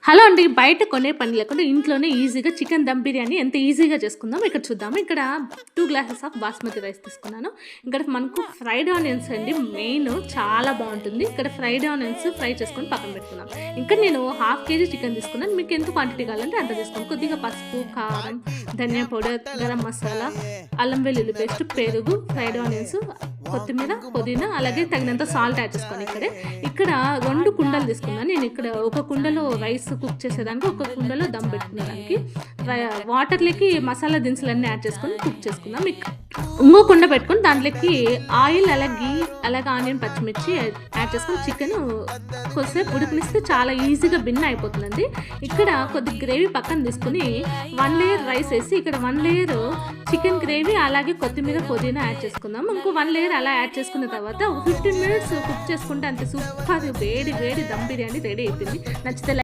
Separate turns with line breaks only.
Hello అండి. బయట కొనే పని లేకుండా ఇంట్లోనే ఈజీగా చికెన్ దమ్ బిర్యానీ ఎంత ఈజీగా చేసుకుందామో ఇక్కడ చూద్దాము. ఇక్కడ 2 గ్లాసెస్ ఆఫ్ బాస్మతి రైస్ తీసుకున్నాను. ఇక్కడ మనకు ఫ్రైడ్ ఆనియన్స్ అండి మెయిన్ చాలా బావుంటుంది. ఇక్కడ ఫ్రైడ్ ఆనియన్స్ ఫ్రై చేసుకొని పక్కన పెట్టుకుందాం. ఇక్కడ నేను ½ కేజీ చికెన్ తీసుకున్నాను. మీకు ఎంత క్వాంటిటీ కావాలంటే అంత తీసుకోండి. కొద్దిగా పసుపు, కారం, ధనియా పౌడర్, గరం మసాలా, అల్లం వెల్లుల్లి పేస్ట్, పెరుగు, ఫ్రైడ్ ఆనియన్స్, కొత్తిమీర, పుదీనా, అలాగే తగినంత సాల్ట్ యాడ్ చేసుకోండి. ఇక్కడ 2 కుండలు తీసుకున్నాను. నేను ఇక్కడ ఒక కుండలో రైస్ కుక్ చేసేదానికి, ఒక కుండలో దమ్ పెట్టుకునేదానికి వాటర్లోకి మసాలా దినుసులన్నీ యాడ్ చేసుకొని కుక్ చేసుకుందాం. ఇంకో కుండ పెట్టుకొని దాంట్లోకి ఆయిల్, అలాగే ఆనియన్, పచ్చిమిర్చి యాడ్ చేసుకొని చికెన్ కొద్దిసేపు ఉడికినిస్తే చాలా ఈజీగా భిన్న అయిపోతుందండి. ఇక్కడ కొద్ది గ్రేవీ పక్కన తీసుకుని 1 లేయర్ రైస్ వేసి ఇక్కడ 1 లేయర్ చికెన్ గ్రేవీ, అలాగే కొత్తిమీర, పుదీనా యాడ్ చేసుకుందాం. ఇంకో 1 లేయర్ అలా యాడ్ చేసుకున్న తర్వాత 15 మినిట్స్ కుక్ చేసుకుంటే అంతే సూపర్ వేడి వేడి దమ్ బిర్యానీ రెడీ అయిపోయింది. నచ్చితే